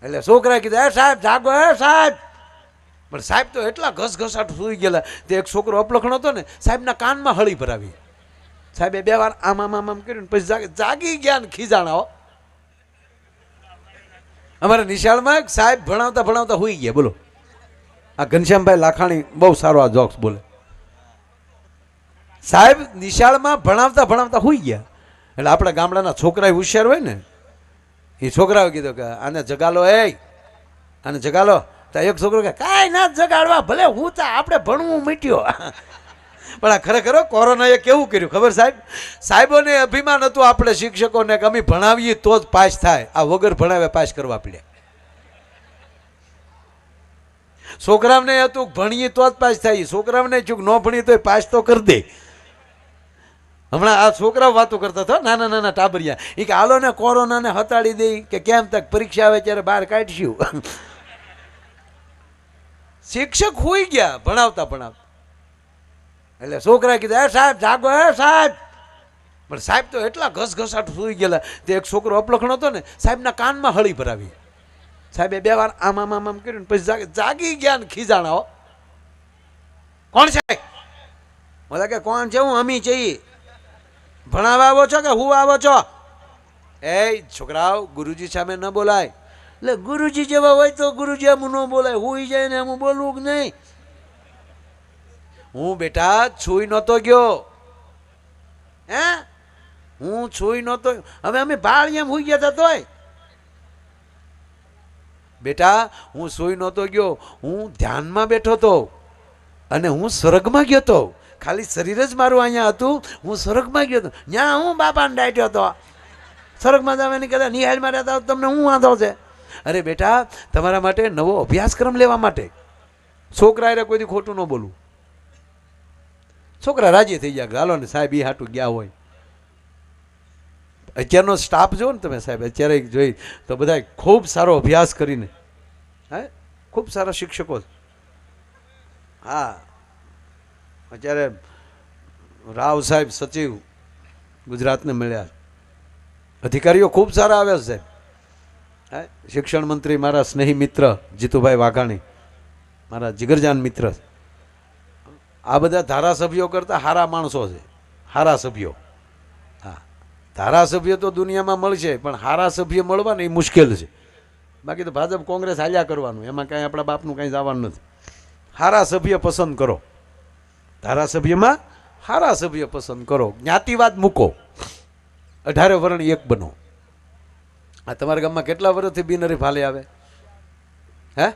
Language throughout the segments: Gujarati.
એટલે છોકરાએ કીધું એ સાહેબ જાગો એ સાહેબ. પણ સાહેબ તો એટલા ઘસઘસાટ સુઈ ગયેલા. તે એક છોકરો અપલખણો હતો ને, સાહેબના કાનમાં હળી ભરાવી. સાહેબે 2 વાર આમ આમ આમ કર્યું ને પછી જાગી ગયા ને ખીજાણા. હો, અમારા નિશાળમાં સાહેબ ભણાવતા ભણાવતા હોઈ ગયા. બોલો, આ ઘનશ્યામભાઈ લાખાણી બહુ સારો આ જોક્સ બોલે. સાહેબ નિશાળમાં ભણાવતા ભણાવતા હોઈ ગયા. એટલે આપણા ગામડાના છોકરા હોશિયાર હોય ને, એ છોકરાઓ કીધું કે આને જગાલો, આને જગાલો. તો એક છોકરો કે કાંઈ ના જગાડવા, ભલે હું તો આપણે ભણવું મીટ્યો. પણ આ ખરેખર કોરોનાએ કેવું કર્યું ખબર સાહેબ? સાહેબોને અભિમાન હતું આપણે શિક્ષકોને કે અમે ભણાવીએ તો જ પાસ થાય. આ વગર ભણાવે પાસ કરવા પડ્યા. છોકરાઓને હતું ભણીએ તો જ પાસ થાય. છોકરાઓને ચૂક ન ભણીએ તો પાસ તો કરી દે. હમણાં આ છોકરાઓ વાતો કરતા હતા, નાના નાના ટાબરિયા, એ કે હાલો ને કોરોનાને હટાડી દઈ કે કેમ તક પરીક્ષા આવે ત્યારે બહાર કાઢશું. શિક્ષક હોઈ ગયા ભણાવતા ભણાવતા. એટલે છોકરાએ કીધું એ સાહેબ જાગો એ સાહેબ. પણ સાહેબ તો એટલા ઘસઘસાટ સુઈ ગયેલા. તે એક છોકરો અપલખણો હતો ને, સાહેબના કાનમાં હળી ભરાવી. સાહેબે 2 વાર આમ આમ આમ કર્યું ને પછી જાગી ગયા ને ખીજાણા. હો, કોણ છે? મને કે કોણ છે? હું અમી છીએ. ભણાવવા આવો છો કે હું આવો છો? એ છોકરાઓ ગુરુજી સામે ન બોલાય. એટલે ગુરુજી જેવા હોય તો ગુરુજી આમ ન બોલાય. હુઈ જાય ને આમ બોલવું કે નહીં? હું બેટા છુઈ નહોતો ગયો. હે, હું છુઈ નહોતો. હવે અમે ભાળ એમ હુઈ ગયા હતા તોય. બેટા હું સુઈ નહોતો ગયો. હું ધ્યાનમાં બેઠો હતો અને હું સ્વર્ગમાં ગયો હતો. ખાલી શરીર જ મારું અહીંયા હતું. હું સ્વર્ગમાં ગયો હતો. ત્યાં હું બાપાને ડાટ્યો હતો. સ્વર્ગમાં જવાની કદાચ નિહાળમાં રહેતા તમને હું વાંધો છે? અરે બેટા, તમારા માટે નવો અભ્યાસક્રમ લેવા માટે. છોકરાએ કોઈથી ખોટું ન બોલવું. છોકરા રાજી થઈ ગયા. હાલો ને સાહેબ એ હાટું ગયા હોય. અત્યારનો સ્ટાફ જો ને તમે સાહેબ, અત્યારે જોઈ તો બધા ખૂબ સારો અભ્યાસ કરીને, હે, ખૂબ સારા શિક્ષકો. હા, અત્યારે રાવ સાહેબ સચિવ ગુજરાતને મળ્યા. અધિકારીઓ ખૂબ સારા આવ્યા છે. હે, શિક્ષણ મંત્રી મારા સ્નેહી મિત્ર જીતુભાઈ વાઘાણી, મારા જીગરજાન મિત્ર. આ બધા ધારાસભ્યો કરતાં સારા માણસો છે. સારા સભ્યો. હા, ધારાસભ્ય તો દુનિયામાં મળશે, પણ સારા સભ્ય મળવા ને એ મુશ્કેલ છે. બાકી તો ભાજપ કોંગ્રેસ હાલ્યા કરવાનું, એમાં કાંઈ આપણા બાપનું કાંઈ જવાનું નથી. સારા સભ્ય પસંદ કરો. ધારાસભ્યમાં સારા સભ્ય પસંદ કરો. જ્ઞાતિવાદ મૂકો. 18 વર્ણ એક બનો. આ તમારા ગામમાં કેટલા વર્ષથી બિનહરીફ હાલે આવે? હે,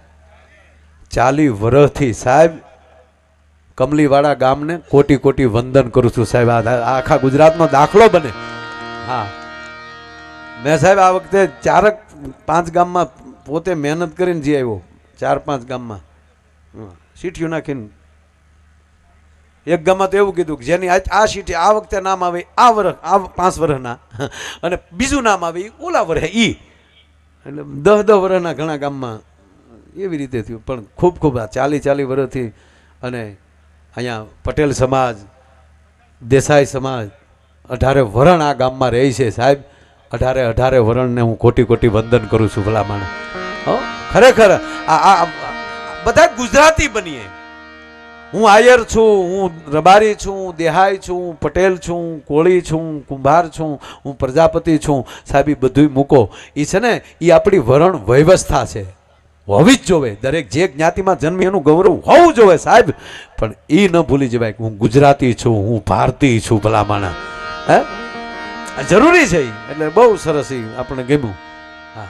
40 વર્ષથી સાહેબ. કમલીવાળા ગામને કોટી કોટી વંદન કરું છું સાહેબ. આખા ગુજરાતનો દાખલો બને. હા, મેં સાહેબ આ વખતે 4-5 ગામમાં પોતે મહેનત કરીને જઈ આવ્યો. 4-5 ગામમાં સીટીઓ નાખીને. એક ગામમાં તો એવું કીધું કે જેની આ સીટી આ વખતે નામ આવે આ વર્ષ, આ 5 વર્ષના, અને બીજું નામ આવે ઓલા વર્ષે ઈ. એટલે 10 વર્ષના ઘણા ગામમાં એવી રીતે થયું. પણ ખૂબ ખૂબ આ 40 વર્ષથી. અને અહીંયા પટેલ સમાજ, દેસાઈ સમાજ 18 વરણ આ ગામમાં રહે છે સાહેબ. 18 વરણને હું કોટી કોટી વંદન કરું છું. ભલા માણે. ખરેખર આ બધા ગુજરાતી બનીએ. હું આયર છું, હું રબારી છું, દેહાઈ છું, પટેલ છું, કોળી છું, કુંભાર છું, હું પ્રજાપતિ છું. સાહેબ એ બધું મૂકો. એ છે ને, એ આપણી વરણ વ્યવસ્થા છે, હોવી જ જોવે. દરેક જે જ્ઞાતિમાં જન્મી એનું ગૌરવ હોવું જોવે સાહેબ. પણ એ ન ભૂલી જવાય કે હું ગુજરાતી છું, હું ભારતીય છું. ભલા માણા. હે, જરૂરી છે. એટલે બહુ સરસ એ આપણે ગમ્યું. હા,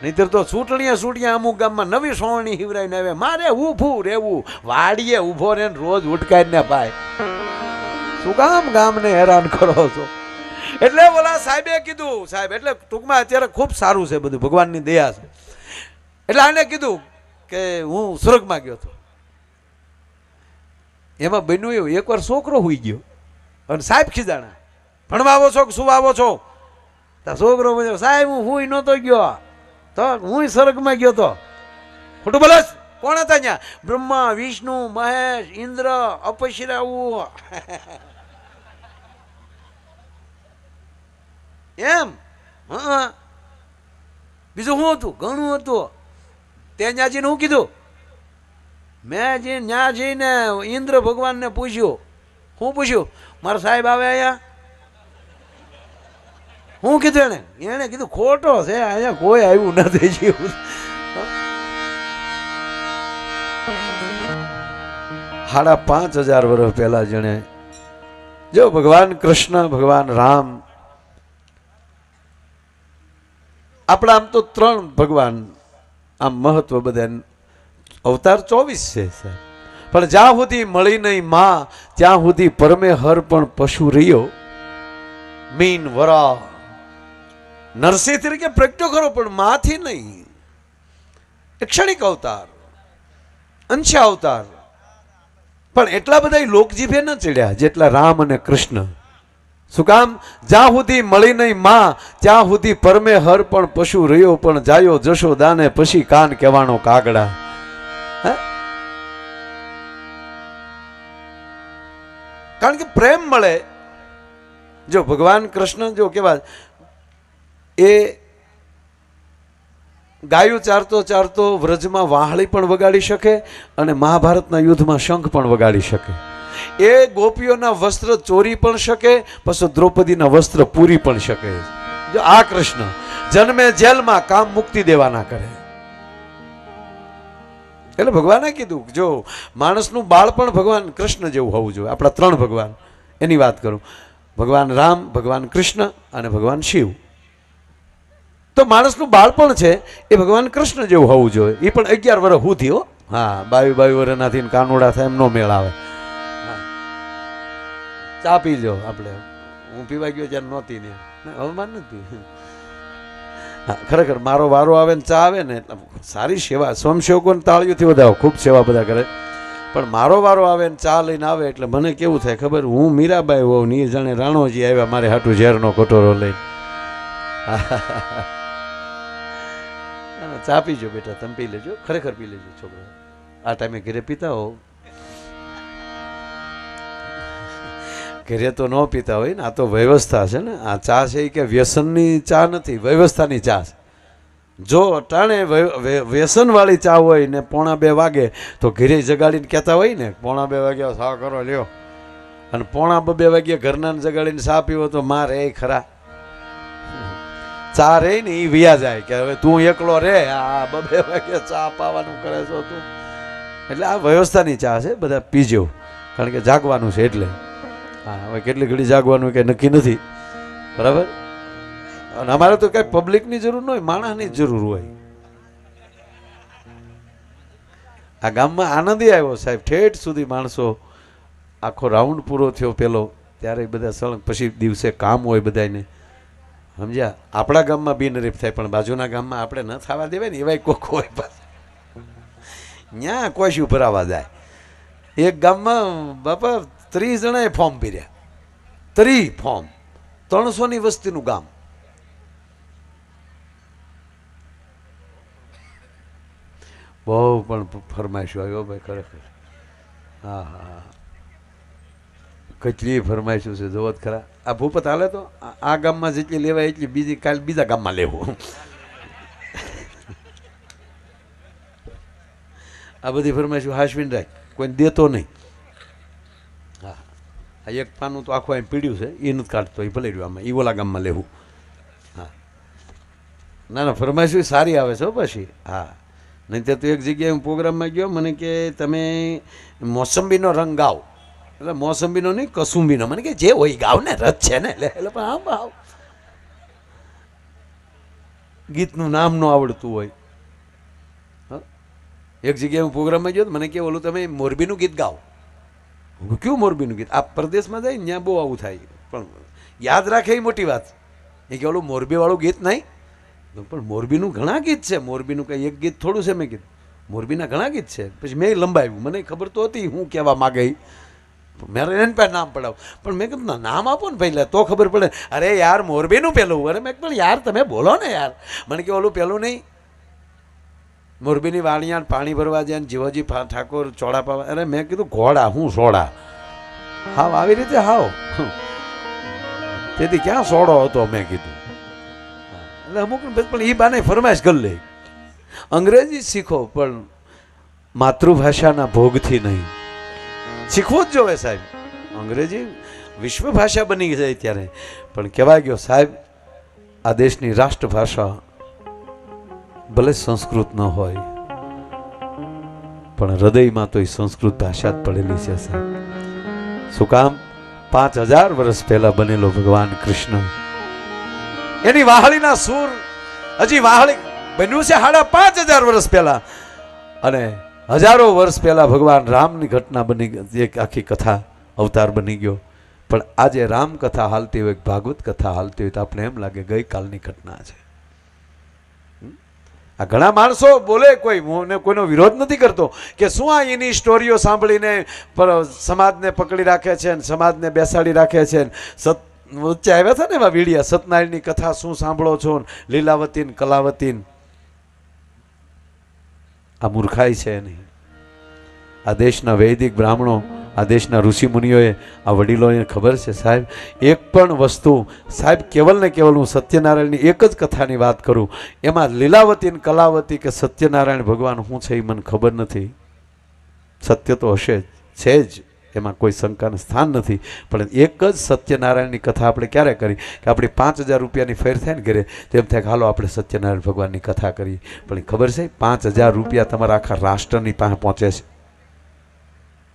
નહીતર તો છૂટણીયા અમુક ગામમાં નવી સોવણી હિવરાઈને આવે. મારે ઊભું રહેવું, વાડીએ ઊભો રહે ને રોજ ઉટકાઈને પાય. શું કામ ગામને હેરાન કરો છો? એટલે બોલા સાહેબે કીધું. સાહેબ એટલે ટૂંકમાં અત્યારે ખૂબ સારું છે બધું, ભગવાનની દયા છે. એટલે આને કીધું કે હું સ્વર્ગમાં ગયો હતો. એમાં બન્યું એવું, એકવાર છોકરો હોઈ ગયો અને સાહેબ ખીજાણા. ભણવા આવો છો કે શું આવો છો? તો છોકરો બોલ્યો સાહેબ હું હુઈ નહોતો ગયો, તો હું સ્વર્ગમાં ગયો તો. ખોટું બોલસ? કોણ હતા ત્યાં? બ્રહ્મા, વિષ્ણુ, મહેશ, ઇન્દ્ર, અપશરાવું. એમ? હા, બીજું શું હતું? ઘણું હતું. તે ત્યાં જઈને શું કીધું? મેં ત્યાં જઈને ઇન્દ્ર ભગવાનને પૂછ્યું. શું પૂછ્યું? મારા સાહેબ આવે અહીંયા? શું કીધું એને કીધું ખોટો છે, અહીંયા કોઈ આવ્યું નથી. 5,500 વર્ષ પહેલા જેણે જો ભગવાન કૃષ્ણ, ભગવાન રામ, આપણા આમ તો 3 ભગવાન આમ મહત્વ બધા, અવતાર 24 છે, પણ જ્યાં સુધી મળી નહીં માં ત્યાં સુધી પરમે હર પણ પશુ રહ્યો. મીન વરા નરસિંહ તરીકે પ્રગટ્યો ખરો, પણ માથી નહીં. ક્ષણિક અવતાર, અંશ અવતાર, પણ એટલા બધા લોકજીભે ન ચડ્યા જેટલા રામ અને કૃષ્ણ. શું કામ? જ્યાં સુધી મળી નહીં માં ત્યાં સુધી પરમે હર પણ પશુ રહ્યો, પણ જાયો જશોદાને પછી કાન કહેવાનો કાગડા. કારણ કે પ્રેમ મળે. જો ભગવાન કૃષ્ણ જો કેવા, એ ગાયું ચારતો ચારતો વ્રજમાં વાહળી પણ વગાડી શકે અને મહાભારતના યુદ્ધમાં શંખ પણ વગાડી શકે. એ ગોપીઓના વસ્ત્ર ચોરી પણ શકે, પછી દ્રૌપદીના વસ્ત્ર પૂરી પણ શકે. જો આ કૃષ્ણ જન્મે જેલમાં કામ મુક્તિ દેવાના કરે. એટલે ભગવાને કીધું જો માણસનું બાળપણ ભગવાન કૃષ્ણ જેવું હોવું જોઈએ. આપણા 3 ભગવાન એની વાત કરું, ભગવાન રામ, ભગવાન કૃષ્ણ અને ભગવાન શિવ. તો માણસનું બાળપણ છે એ ભગવાન કૃષ્ણ જેવું હોવું જોઈએ. એ પણ 11 વર્ષ સુધી હો. હા, 22 વર્ષનાથી કાનોડા થાય એમ નો મેળ આવે. ચા પી લો આપણે. હું પીવા ગયો ત્યારે નહોતી ને, હવામાન નથી. ખરેખર મારો વારો આવે ને ચા આવે ને એટલે સારી સેવા, સ્વયંસેવકોને તાળીઓથી વધાવો, ખૂબ સેવા બધા કરે. પણ મારો વારો આવે ને ચા લઈને આવે એટલે મને કેવું થાય ખબર? હું મીરાબાઈ હોઉં ને એ જાણે રાણોજી આવ્યા મારે હાટું ઝેરનો કટોરો લઈને. ચા પીજો બેટા, તમે પી લેજો, ખરેખર પી લેજો છોકરો. આ ટાઈમે ઘરે પીતા હો, ઘરે તો ન પીતા હોય ને. આ તો વ્યવસ્થા છે ને. આ ચા છે એ કે વ્યસનની ચા નથી, વ્યવસ્થાની ચા છે. જો અટાણે વ્યસનવાળી ચા હોય ને 1:45 વાગે તો ઘરે જગાડીને કહેતા હોય ને 1:45 વાગ્યા ચા કરો લ્યો, અને 1:45 વાગ્યા ઘરના જગાડીને ચા પીવો તો મારે એ ખરા ચા રે ને એ વિયા જાય કે હવે તું એકલો રે, આ 2 વાગ્યા ચા પાવાનું કરે છો તું. એટલે આ વ્યવસ્થાની ચા છે, બધા પીજો, કારણ કે જાગવાનું છે એટલે. હા, હવે કેટલી ઘડી જાગવાનું કંઈ નક્કી નથી, બરાબર. અને અમારે તો કઈ પબ્લિકની જરૂર ન હોય, માણસની જ જરૂર હોય. આ ગામમાં આનંદ આવ્યો સાહેબ, ઠેઠ સુધી માણસો, આખો રાઉન્ડ પૂરો થયો પેલો, ત્યારે બધા સળંગ પછી દિવસે કામ હોય બધાને, સમજ્યા. આપણા ગામમાં બિનરીફ થાય પણ બાજુના ગામમાં આપણે ન થવા દેવાય ને એવાય કોક હોય. ત્યાં કોઈ શું ભરાવા જાય. એક ગામમાં બાપા 30 જણાએ ફોર્મ ભર્યા, 30 ફોર્મ, 300ની વસ્તીનું ગામ. બહુ પણ ફરમાઈશો આવ્યો ભાઈ, ખરેખર. હા હા, કેટલી ફરમાઈશું છે જોવો જ ખરા. આ ભૂપત હાલે તો આ ગામમાં જેટલી લેવાય એટલી બીજી કાલ બીજા ગામમાં લેવું. આ બધી ફરમાઈશું હાશવીન રાખ, કોઈને દેતો નહીં. હા, આ એક પાનું તો આખું એમ પીડ્યું છે, એ નથી કાઢતો, એ ભલે રહ્યું આમાં, એ ઓલા ગામમાં લેવું. હા, ના ના, ફરમાઈશું સારી આવે છે પછી. હા, નહીં તો એક જગ્યાએ હું પ્રોગ્રામમાં ગયો, મને કે તમે મોસંબીનો રંગ ગાઓ. એટલે મોસંબીનો નહીં, કસુંબીનો. મને કે જે હોય ગાવ ને, રથ છે ને. એટલે પણ આમ આવ ગીતનું નામ ન આવડતું હોય. એક જગ્યાએ હું પ્રોગ્રામમાં ગયો, મને કે ઓલું તમે મોરબીનું ગીત ગાઓ. કયું મોરબીનું ગીત? આ પ્રદેશમાં જાય ને ત્યાં બહુ આવું થાય, પણ યાદ રાખે એ મોટી વાત. એ કે ઓલું મોરબીવાળું ગીત નહીં, પણ મોરબીનું ઘણા ગીત છે. મોરબીનું કંઈ એક ગીત થોડું છે. મેં કીધું મોરબીના ઘણા ગીત છે. પછી મેં લંબાવ્યું, મને ખબર તો હતી હું કહેવા માગે, મારે એને પાસે નામ પડાવ. પણ મેં કીધું નામ આપો ને પહેલાં તો ખબર પડે. અરે યાર મોરબીનું પેલું. અરે મેં પણ યાર તમે બોલો ને યાર. મને કે ઓલું પેલું નહીં, મોરબીની વાણિયાણ પાણી ભરવા જાય ને જીવાજી ઠાકોર ચોડા પાવા. અરે મેં કીધું ઘોડા, હું સોડા. હાવ આવી રીતે હાવ. તેથી ક્યાં સોડો હતો મેં કીધું. એટલે અમુક પણ એ બાને ફરમાઈશ કરી લે, અંગ્રેજી શીખો પણ માતૃભાષાના ભોગથી નહીં. શીખવું જ જોવે સાહેબ. અંગ્રેજી વિશ્વ ભાષા બની જાય ત્યારે પણ કહેવાય ગયો સાહેબ આ દેશની રાષ્ટ્રભાષા ભલે સંસ્કૃત ન હોય પણ હૃદયમાં તો એ સંસ્કૃત ભાષા જ પડેલી છે સાહેબ. શું કામ? 5000 વર્ષ પહેલા બનેલો ભગવાન કૃષ્ણ, એની વાહળીના સૂર હજી વાહળી બન્યું છે 5500 વર્ષ પહેલા, અને હજારો વર્ષ પહેલા ભગવાન રામની ઘટના બની ગઈ, એક આખી કથા અવતાર બની ગયો. પણ આજે રામ કથા હાલતી હોય, ભાગવત કથા હાલતી હોય તો આપણે એમ લાગે ગઈકાલની ઘટના છે. આ ઘણા માણસો બોલે, કોઈનો વિરોધ નથી કરતો કે શું આ એની સ્ટોરીઓ સાંભળીને સમાજને પકડી રાખે છે ને સમાજને બેસાડી રાખે છે. વચ્ચે આવ્યા હતા ને એવા વીડિયા, સત્યનારાયણની કથા શું સાંભળો છો, લીલાવતી ને કલાવતી. આ મૂર્ખાઈ છે નહીં. આ દેશના વૈદિક બ્રાહ્મણો, આ દેશના ઋષિ મુનિઓએ, આ વડીલોને ખબર છે સાહેબ, એક પણ વસ્તુ સાહેબ કેવલ ને કેવલ હું સત્યનારાયણની એક જ કથાની વાત કરું, એમાં લીલાવતી ને કલાવતી કે સત્યનારાયણ ભગવાન શું છે એ મને ખબર નથી. સત્ય તો હશે જ, છે જ, એમાં કોઈ શંકાનું સ્થાન નથી. પણ એક જ સત્યનારાયણની કથા આપણે ક્યારે કરી કે આપણી 5000 રૂપિયાની ફેર થાય ને ઘરે, તેમ થાય હાલો આપણે સત્યનારાયણ ભગવાનની કથા કરીએ. પણ ખબર છે 5000 રૂપિયા તમારા આખા રાષ્ટ્રની પાસે પહોંચે છે.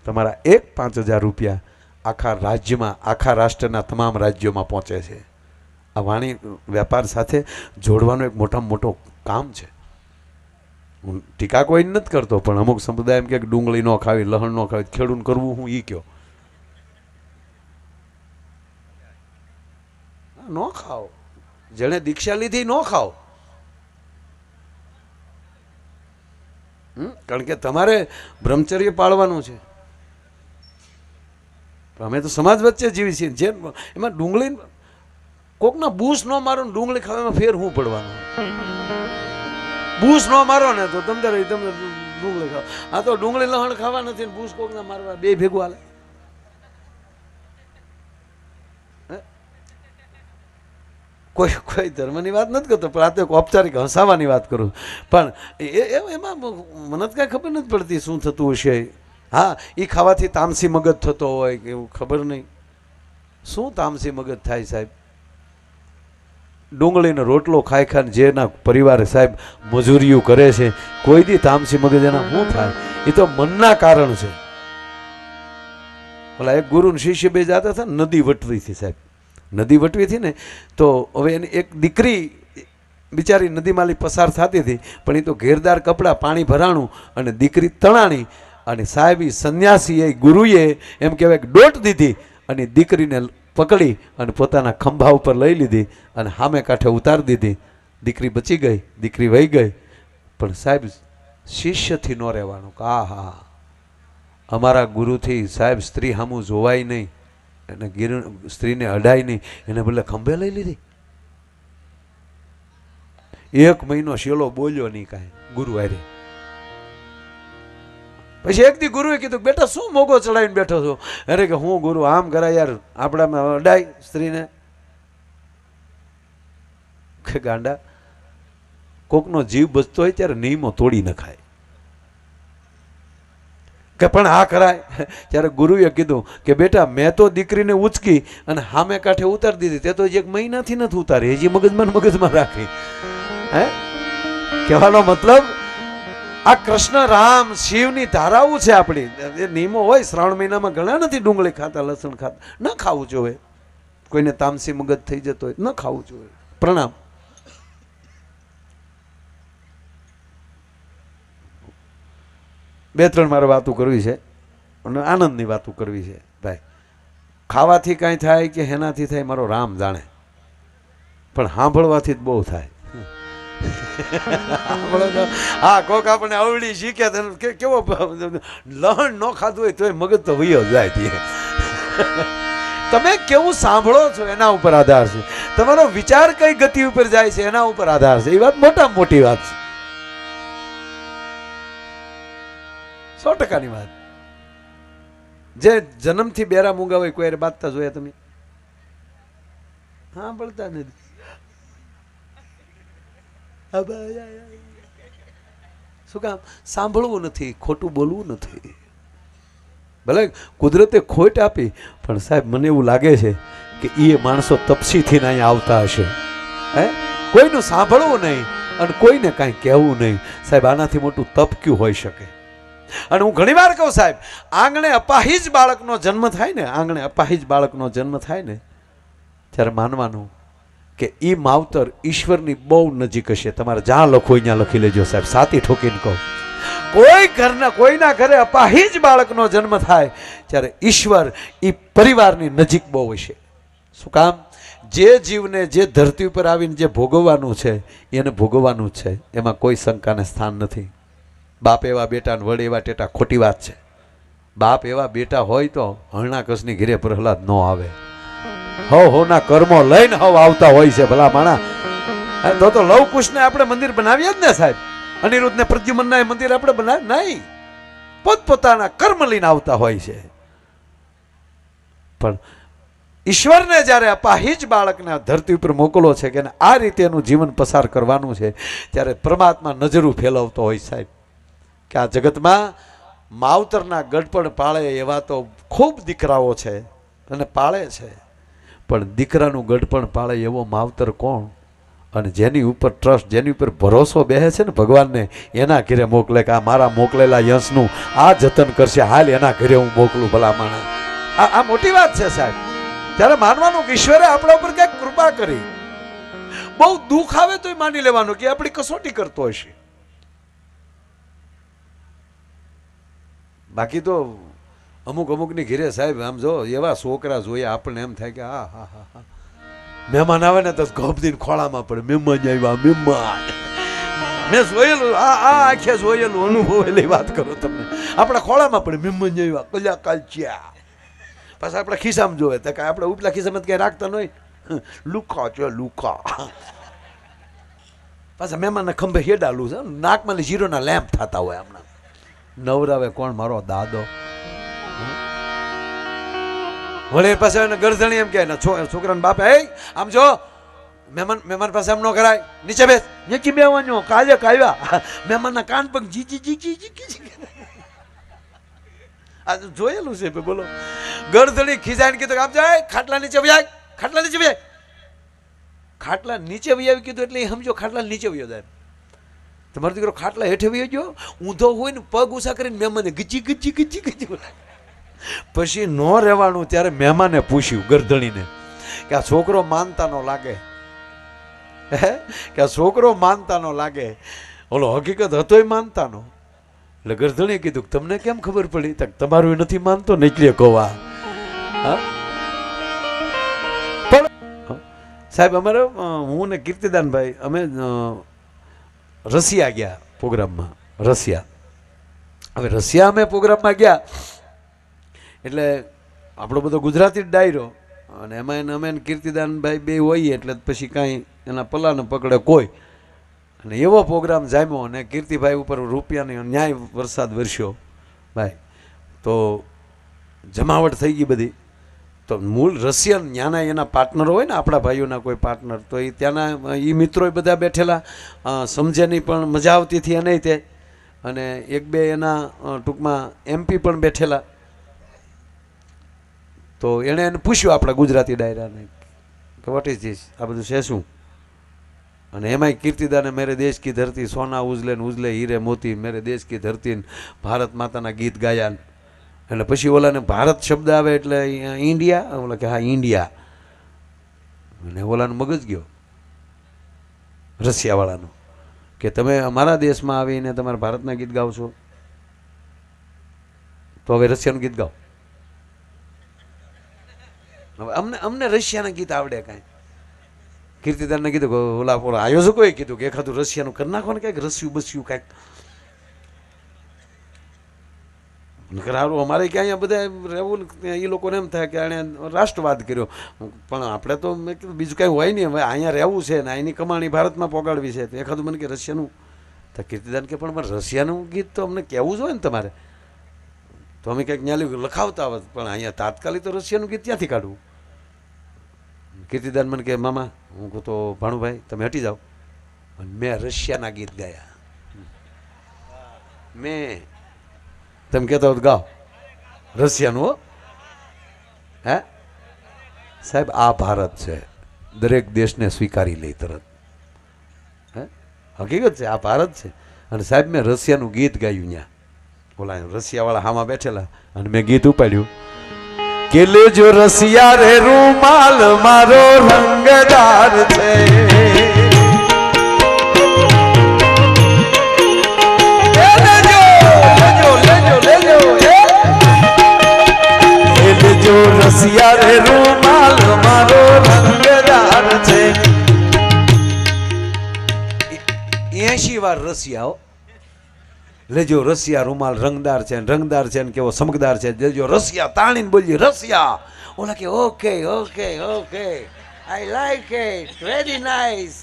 તમારા એક 5000 રૂપિયા આખા રાજ્યમાં, આખા રાષ્ટ્રના તમામ રાજ્યોમાં પહોંચે છે. આ વાણી વેપાર સાથે જોડવાનું એક મોટામાં મોટું કામ છે. હું ટીકા કોઈ નથી કરતો, પણ અમુક સંપ્રદાય એમ કે ડુંગળી ન ખાવી, લહણ ન ખાવી, ખેડૂત કરવું હું ઈ કયો ન ખાઓ, જેણે દીક્ષા લીધી ન ખાઓ. કારણ કે તમારે બ્રહ્મચર્ય પાળવાનું છે. અમે તો સમાજ વચ્ચે જીવી છીએ. જે એમાં ડુંગળી કોકના બૂસ ન મારો ને ડુંગળી ખાવામાં ફેર હું પડવાનું? બૂસ ન મારો ને તો તમે ડુંગળી ખાવ. આ તો ડુંગળી લહણ ખાવા નથી, બૂસ કોકના મારવા, બે ભેગું હાલે. કોઈ ધર્મની વાત નથી કરતો, પણ આ તો ઔપચારિક હસાવાની વાત કરું. પણ એમાં મને કાંઈ ખબર નથી પડતી શું થતું હશે. હા, એ ખાવાથી તામસી મગજ થતો હોય કે એવું ખબર નહીં. શું તામસી મગજ થાય સાહેબ? ડુંગળીનો રોટલો ખાઈ ખાઈને જેના પરિવારે સાહેબ મજૂરીઓ કરે છે, કોઈ દી તામસી મગજ એના શું થાય? એ તો મનના કારણ છે. ઓલા એક ગુરુ ને શિષ્ય બે જતા હતા નદી વટવીથી સાહેબ, નદી વટવીથી ને તો હવે એની એક દીકરી બિચારી નદીમાંથી પસાર થતી હતી, પણ એ તો ઘેરદાર કપડાં, પાણી ભરાણું, અને દીકરી તણાણી. અને સાહેબ એ સંન્યાસી એ ગુરુએ એમ કહેવાય કે દોટ દીધી અને દીકરીને પકડી અને પોતાના ખંભા ઉપર લઈ લીધી અને સામે કાંઠે ઉતારી દીધી. દીકરી બચી ગઈ, દીકરી વહી ગઈ. પણ સાહેબ શિષ્યથી ન રહેવાનું કે હા અમારા ગુરુથી સાહેબ સ્ત્રી સામું જોવાય નહીં, અને સ્ત્રીને અડાય નહીં, એને બદલે ખંભે લઈ લીધી. 1 મહિનો શેલો બોલ્યો નહીં કાંઈ ગુરુ હારે. પછી એક દી ગુરુએ કીધું બેટા શું મોગો ચડાવીને બેઠો છો? અરે કે હું ગુરુ આમ કરાય યાર, આપણામાં અડાય સ્ત્રીને. કે ગાંડા, કોકનો જીવ બચતો હોય ત્યારે નિયમો તોડી નખાય. કે પણ આ કરાય. ત્યારે ગુરુએ કીધું કે બેટા મેં તો દીકરીને ઉચકી અને સામે કાંઠે ઉતારી દીધી, તે તો 1 મહિનાથી નથી ઉતારી, હજી મગજમાં રાખી. હે, કહેવાનો મતલબ આ કૃષ્ણ રામ શિવની ધારાઓ છે આપણી. એ નિયમો હોય. શ્રાવણ મહિનામાં ઘણા નથી ડુંગળી ખાતા, લસણ ખાતા. ન ખાવું જોઈએ. કોઈને તામસી મગજ થઈ જતો હોય ન ખાવું જોઈએ. પ્રણામ. બે ત્રણ મારે વાતો કરવી છે અને આનંદની વાતો કરવી છે ભાઈ. ખાવાથી કાંઈ થાય કે હેનાથી થાય મારો રામ જાણે, પણ સાંભળવાથી જ બહુ થાય. હા, કોક આપણે અવળી શીખે કેવો લહણ ન ખાધું હોય તો મગજ તો વયો જાય. તમે કેવું સાંભળો છો એના ઉપર આધાર છે. તમારો વિચાર કઈ ગતિ ઉપર જાય છે એના ઉપર આધાર છે. એ વાત મોટામાં મોટી વાત છે, 100%ની વાત. જે જન્મથી બેરા મૂંગા હોય કોઈ બાંધતા જોયા તમે? હા, બોલતા નથી. શું કામ? સાંભળવું નથી, ખોટું બોલવું નથી. ભલે કુદરતે ખોટ આપી, પણ સાહેબ મને એવું લાગે છે કે એ માણસો તપસીથી અહીંયા આવતા હશે. હે, કોઈનું સાંભળવું નહીં અને કોઈને કાંઈ કહેવું નહીં. સાહેબ આનાથી મોટું તપ ક્યું હોઈ શકે? અને હું ઘણી વાર કહું સાહેબ, આંગણે અપાહિજ બાળકનો જન્મ થાય ને, આંગણે અપાહિજ બાળકનો જન્મ થાય ને, ત્યારે માનવાનું કે એ માવતર ઈશ્વરની બહુ નજીક હશે. તમારે જ્યાં લખો અહીંયા લખી લેજો સાહેબ, સાતી ઠોકીને કહું. કોઈના ઘરે અપાહિજ બાળકનો જન્મ થાય ત્યારે ઈશ્વર એ પરિવારની નજીક બહુ હશે. શું કામ? જે જીવને જે ધરતી ઉપર આવીને જે ભોગવવાનું છે એને ભોગવવાનું છે, એમાં કોઈ શંકાને સ્થાન નથી. બાપ એવા બેટા વડ એવા ટેટા, ખોટી વાત છે. બાપ એવા બેટા હોય તો હરણાકસની ઘેરે પ્રહલાદ ન આવે. હવના કર્મો લઈને આવતા હોય છે ભલા માણા. તો લવ કુશને આપણે મંદિર બનાવીએ જ ને સાહેબ. અનિરુદ્ધ ને પ્રદ્યુમનના મંદિર આપણે બનાવ્યા નહીં, પોતપોતાના કર્મ લઈને આવતા હોય છે. પણ ઈશ્વરને જ્યારે અપાહિજ બાળકને ધરતી ઉપર મોકલો છે કે આ રીતે એનું જીવન પસાર કરવાનું છે, ત્યારે પરમાત્મા નજરું ફેલાવતો હોય સાહેબ કે આ જગતમાં માવતરના ગડપણ પાળે એવા તો ખૂબ દીકરાઓ છે અને પાળે છે, પણ દીકરાનું ગડપણ પાળે એવો માવતર કોણ? અને જેની ઉપર ટ્રસ્ટ, જેની ઉપર ભરોસો બેસે છે ને ભગવાનને, એના ઘરે મોકલે કે આ મારા મોકલેલા યશનું આ જતન કરશે, હાલ એના ઘરે હું મોકલું. ભલા માણા, આ મોટી વાત છે સાહેબ. ત્યારે માનવાનું કે ઈશ્વરે આપણા ઉપર કંઈક કૃપા કરી. બહુ દુઃખ આવે તો માની લેવાનું કે આપણી કસોટી કરતો હશે. બાકી તો અમુકની ઘરે સાહેબ આમ જો એવા છોકરા જોઈએ આપણને એમ થાય કે હા હા હા હા, મહેમાન આવે ને તો ગભદીને ખોળામાં પડે, મહેમાન આવ્યા મહેમાન. મેં જોયેલું, આ આખે જોયેલું, અનુભવેલી વાત કરો તમને. આપણા ખોળામાં પડે, મહેમાન આવ્યા, કલ્યા કાલચ્યા. પાછા આપણા ખિસ્સામાં જોવે તો કાંઈ આપણે ઉપલા ખિસ્સામાં ક્યાંય રાખતા નહીં, લુખા છે લુખા. પાછા મહેમાનના ખંભે હેડાલું છે, નાકમાં જીરોના લેમ્પ થતા હોય. હમણાં નવરાવે કોણ? મારો દાદો. વળે પાસે ગરધણી એમ કે છોકરાને બાપે, હે આમ જો મહેમાન પાસે એમ ન કરાય, નીચે બેસ, નીચે બેવાનું, કાલે કાવ્યા. મહેમાનના કાન પગ જી જી જી જી. આ જોયેલું છે બોલો. ગરધણી ખીજાઈને કીધું આમ જાય, ખાટલા નીચે વહી, ખાટલા નીચે વહી, ખાટલા નીચે વહી આવી કીધું એટલે સમજો ખાટલા નીચે વહી જાય. તમારો દીકરો ખાટલા હેઠે વહી ગયો, ઊંધો હોય ને પગ ઊંચા કરીને મહેમાને ગજી ગજી ગજી ગજી. પછી ન રહેવાનું ત્યારે મહેમાને પૂછ્યું ગરધણીને કે આ છોકરો માનતા નો લાગે, કે આ છોકરો માનતા નો લાગે. ઓલો હકીકત હતોય માનતા નો. એટલે ગરધણીએ કીધું તમને કેમ ખબર પડી? તમારું નથી માનતો ને એટલે કહવા. પણ સાહેબ અમારે, હું ને કીર્તિદાનભાઈ અમે રશિયા ગયા પ્રોગ્રામમાં. રશિયા, હવે રશિયા અમે પ્રોગ્રામમાં ગયા એટલે આપણો બધો ગુજરાતી જ ડાયરો, અને એમાં અમે કીર્તિદાનભાઈ બે હોઈએ એટલે પછી કાંઈ એના પલ્લાને પકડે કોઈ. અને એવો પ્રોગ્રામ જામ્યો અને કીર્તિભાઈ ઉપર રૂપિયાની ન્યાય વરસાદ વરસ્યો ભાઈ. તો જમાવટ થઈ ગઈ બધી. તો મૂળ રશિયન ત્યાંના એના પાર્ટનરો હોય ને, આપણા ભાઈઓના કોઈ પાર્ટનર, તો એ ત્યાંના એ મિત્રો બધા બેઠેલા, સમજે નહીં પણ મજા આવતી હતી એને તે. અને એક બે એના ટૂંકમાં એમપી પણ બેઠેલા. તો એણે એને પૂછ્યું આપણા ગુજરાતી ડાયરાને કે વોટ ઇઝ ધીસ, આ બધું છે શું? અને એમાંય કીર્તિદાને મેરે દેશ કી ધરતી સોના ઉજલે ને ઉજલે હીરે મોતી, મેરે દેશ કી ધરતી ભારત માતાના ગીત ગાયા. એટલે પછી ઓલાને ભારત શબ્દ આવે એટલે ઇન્ડિયા, ઓલા કે હા ઇન્ડિયા. અને ઓલાનો મગજ ગયો રશિયાવાળાનો કે તમે અમારા દેશમાં આવીને તમારા ભારતના ગીત ગાઓ છો, તો હવે રશિયાનું ગીત ગાઓ. હવે અમને રશિયાના ગીત આવડે કાંઈ. કીર્તિદાનને કીધું કે ઓલા આયોજકોએ કીધું કે એખાદું રશિયાનું કરી નાખો ને, કાંઈક રસ્યું બસ્યું કાંઈક. સારું, અમારે ક્યાં અહીંયા બધા રહેવું એ લોકોને એમ થાય કે આણે રાષ્ટ્રવાદ કર્યો, પણ આપણે તો મેં કીધું બીજું કાંઈ હોય નહીં. હવે અહીંયા રહેવું છે ને અહીંની કમાણી ભારતમાં પોગાડવી છે, તો એખાદું મને કે રશિયાનું. તો કીર્તિદાન કે પણ રશિયાનું ગીત તો અમને કહેવું જોઈએ ને તમારે. તો અમે કંઈક ન્યાલી લખાવતા હોત, પણ અહીંયા તાત્કાલિક તો રશિયાનું ગીત ક્યાંથી કાઢવું? કીર્તિદાન મને કે મામા, હું કહું તો ભાણુભાઈ તમે હટી જાઓ, મેં રશિયાના ગીત ગાયા. મેં તમે કહેતા હો ગાઓ રશિયાનું. હો હે સાહેબ, આ ભારત છે, દરેક દેશને સ્વીકારી લે તરત. હે હકીકત છે, આ ભારત છે. અને સાહેબ મેં રશિયાનું ગીત ગાયું ત્યાં, ઓલા રશિયાવાળા હામાં બેઠેલા, અને મેં ગીત ઉપાડ્યું કે લેજો રશિયા રે રૂમાલ મારો રંગદાર છે, લેજો રશિયા રે રૂમાલ મારો રંગદાર છે. 80 વાર રશિયા. લેજો રશિયા રૂમાલ રંગદાર છે, રંગદાર છે ને કેવો સમકદાર છે. લેજો રશિયા તાણીને બોલજી રશિયા. ઓલા કે okay okay okay I like it very nice.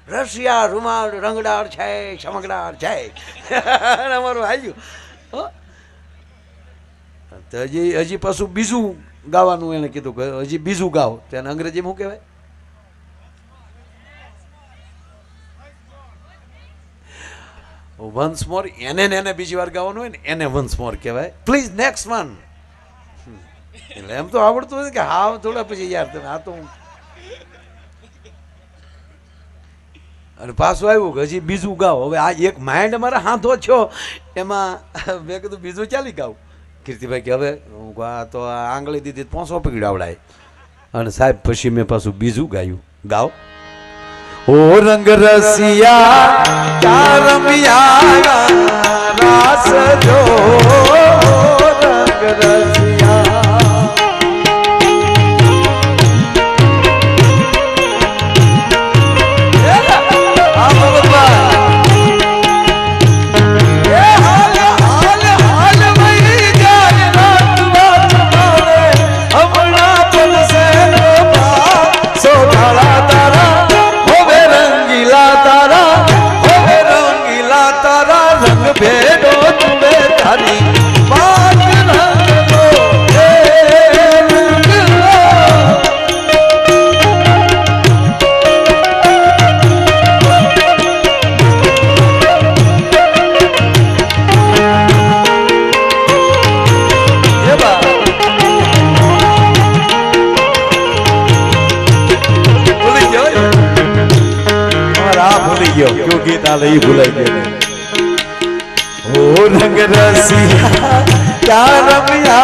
Russia રૂમાલ રંગદાર છે, ચમકદાર છે. અમારું હાલ્યું. તો હજી પાછું બીજું ગાવાનું એને કીધું કે હજી બીજું ગાવ. તેને અંગ્રેજીમાં શું કહેવાય? વન્સ મોર. એને બીજી વાર ગાવાનું હોય ને એને વન્સ મોર કહેવાય. Please next one. એટલે એમ તો આવડતું હોય કે હા થોડા પછી યાર તમે આ તો. અને પાછું આવ્યું કે હજી બીજું ગાવ. હવે આ એક માઇન્ડ અમારા હાથો છો એમાં મેં કીધું બીજું ચાલી ગાવ. કીર્તિભાઈ કે હવે આ તો આંગળી દીધી 500 પકડાવડાય. અને સાહેબ પછી મેં પાછું બીજું ગાયું. ગાવ ઓ રંગ રસિયા ક્યાં રમ્યા રાસ જો રંગ રસિયા. ભેડો તુમે તારી વાત રંગલો હે રંગલો. એ બા ભૂલી ગયો મારા ભૂલી ગયો ક્यों ગીત આ લઈ ભૂલાઈ ગયો. ओ रंग रसिया क्या रमिया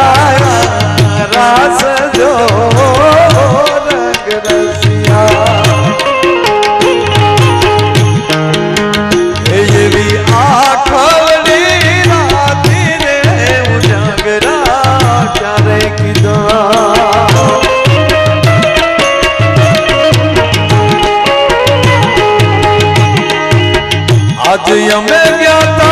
रास जो रंग रसिया. ये भी आखरी राती रे उजागरा चारे किदा. आज यमे ज्ञाता